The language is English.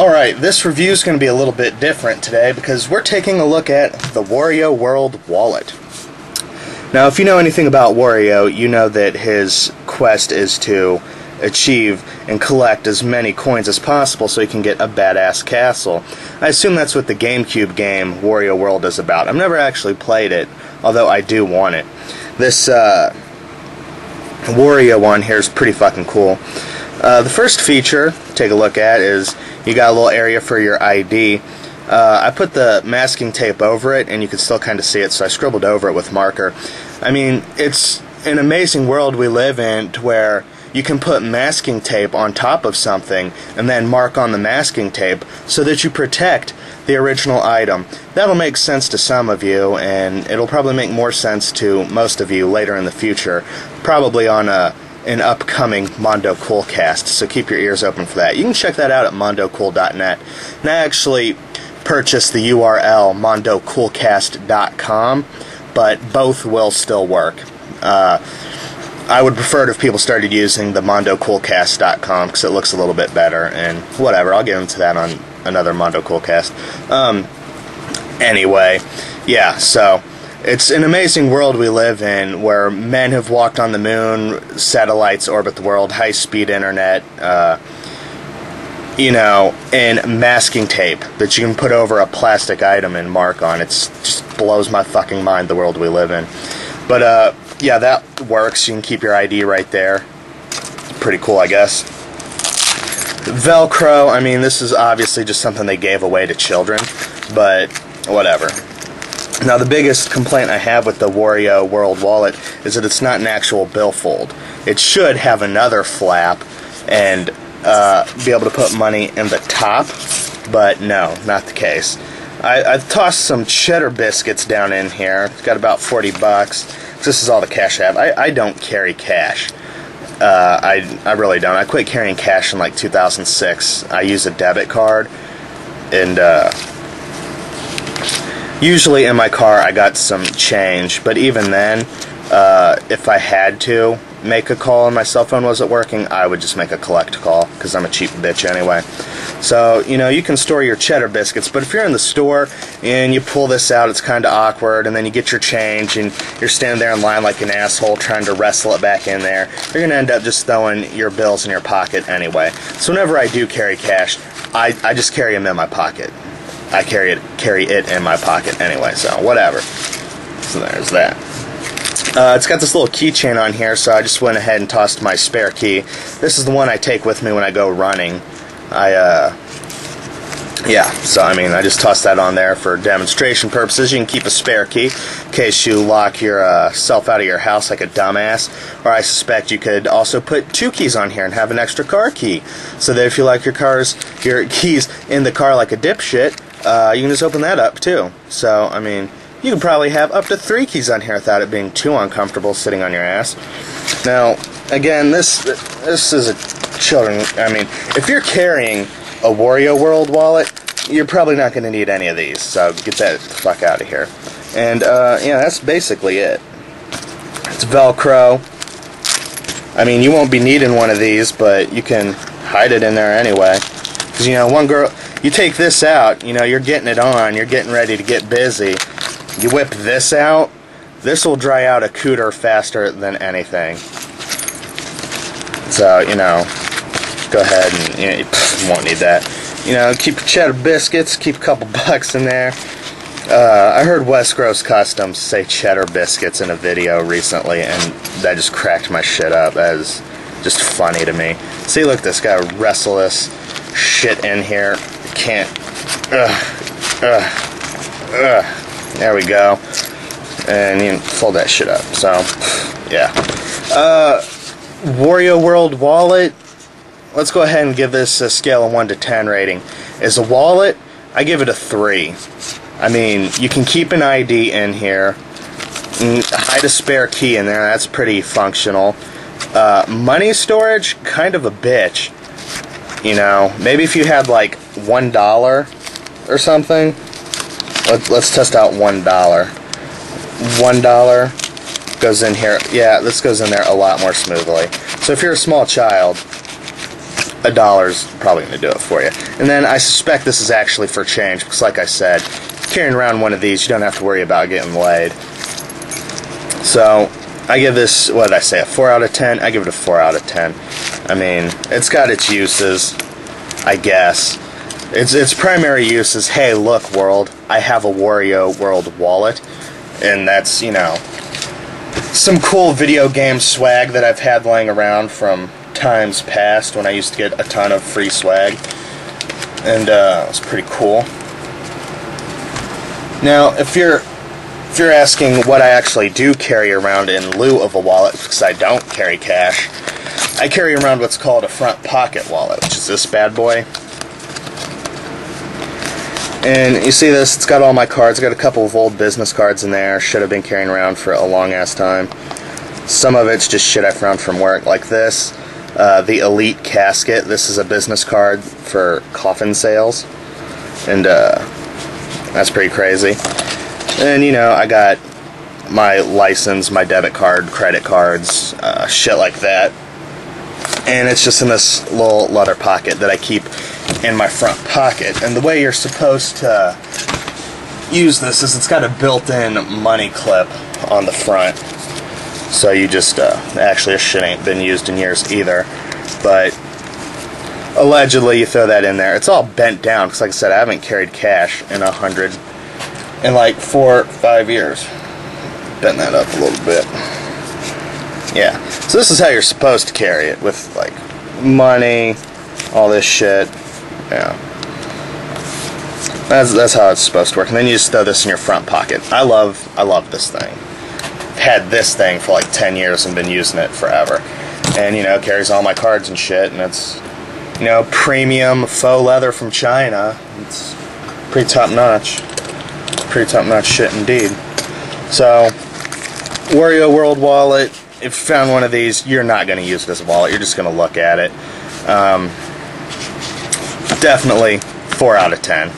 Alright, this review is going to be a little bit different today because we're taking a look at the Wario World Wallet. Now, if you know anything about Wario, you know that his quest is to achieve and collect as many coins as possible so he can get a badass castle. I assume that's what the GameCube game Wario World is about. I've never actually played it, although I do want it. This Wario one here is pretty fucking cool. The first feature to take a look at is you got a little area for your ID. I put the masking tape over it and you can still kind of see it, so I scribbled over it with marker. I mean, it's an amazing world we live in to where you can put masking tape on top of something and then mark on the masking tape so that you protect the original item. That'll make sense to some of you, and it'll probably make more sense to most of you later in the future, probably on an upcoming Mondo Coolcast, so keep your ears open for that. You can check that out at mondocool.net. And I actually purchased the URL mondocoolcast.com, but both will still work. I would prefer it if people started using the mondocoolcast.com because it looks a little bit better, and whatever, I'll get into that on another Mondo Coolcast. Anyway, yeah, so it's an amazing world we live in where men have walked on the moon, satellites orbit the world, high-speed internet, and masking tape that you can put over a plastic item and mark on. It just blows my fucking mind, the world we live in. But, yeah, that works. You can keep your ID right there. Pretty cool, I guess. Velcro, I mean, this is obviously just something they gave away to children, but whatever. Now, the biggest complaint I have with the Wario World Wallet is that it's not an actual billfold. It should have another flap and be able to put money in the top, but no, not the case. I've tossed some cheddar biscuits down in here. It's got about 40 bucks. This is all the cash I have. I don't carry cash. I really don't. I quit carrying cash in like 2006. I use a debit card, and usually in my car I got some change, but even then, if I had to make a call and my cell phone wasn't working, I would just make a collect call, because I'm a cheap bitch anyway. So, you can store your cheddar biscuits, but if you're in the store and you pull this out, it's kind of awkward, and then you get your change and you're standing there in line like an asshole trying to wrestle it back in there, you're going to end up just throwing your bills in your pocket anyway. So whenever I do carry cash, I just carry them in my pocket. I carry it in my pocket anyway, so whatever. So there's that. It's got this little keychain on here, so I just went ahead and tossed my spare key. This is the one I take with me when I go running. Yeah, so I mean, I just tossed that on there for demonstration purposes. You can keep a spare key in case you lock yourself out of your house like a dumbass. Or I suspect you could also put two keys on here and have an extra car key, so that if you like your keys in the car like a dipshit, you can just open that up too. So, I mean, you can probably have up to 3 keys on here without it being too uncomfortable sitting on your ass. Now, again, this is a children. I mean, if you're carrying a Wario World wallet, you're probably not going to need any of these. So get that the fuck out of here. And yeah, that's basically it. It's Velcro. I mean, you won't be needing one of these, but you can hide it in there anyway. Because one girl, you take this out, you're getting it on, you're getting ready to get busy. You whip this out, this will dry out a cooter faster than anything. So, go ahead and, you won't need that. Keep your cheddar biscuits, keep a couple bucks in there. I heard West Gross Customs say cheddar biscuits in a video recently, and that just cracked my shit up. That is just funny to me. See, look, this guy wrestle this shit in here. Can't. There we go. And you can fold that shit up. So, yeah. Wario World Wallet. Let's go ahead and give this a scale of 1 to 10 rating. As a wallet, I give it a 3. I mean, you can keep an ID in here. Hide a spare key in there. That's pretty functional. Money storage, kind of a bitch. Maybe if you had like $1 or something. Let's test out $1. $1 goes in here. Yeah, this goes in there a lot more smoothly. So if you're a small child, $1's probably going to do it for you. And then I suspect this is actually for change, because like I said, carrying around one of these, you don't have to worry about getting laid. So I give this, what did I say, a 4 out of 10? I give it a 4 out of 10. I mean, it's got its uses, I guess. Its primary use is, hey, look, world, I have a Wario World wallet. And that's, you know, some cool video game swag that I've had laying around from times past when I used to get a ton of free swag. And it was pretty cool. Now, if you're asking what I actually do carry around in lieu of a wallet, because I don't carry cash, I carry around what's called a front pocket wallet, which is this bad boy. And you see this, it's got all my cards. I got a couple of old business cards in there, should have been carrying around for a long ass time. Some of it's just shit I found from work, like this. The Elite Casket, this is a business card for coffin sales. And that's pretty crazy. And you know, I got my license, my debit card, credit cards, shit like that. And it's just in this little leather pocket that I keep in my front pocket. And the way you're supposed to use this is it's got a built-in money clip on the front. So you just, actually this shit ain't been used in years either. But allegedly you throw that in there. It's all bent down because like I said, I haven't carried cash in like 4 or 5 years. Bend that up a little bit. Yeah, so this is how you're supposed to carry it, with like money, all this shit. Yeah, that's how it's supposed to work. And then you just throw this in your front pocket. I love this thing. Had this thing for like 10 years and been using it forever. And you know, it carries all my cards and shit, and it's, you know, premium faux leather from China. It's pretty top notch. Pretty top notch shit indeed. So, Wario World wallet. If you found one of these, you're not going to use it as a wallet. You're just going to look at it. Definitely 4 out of 10.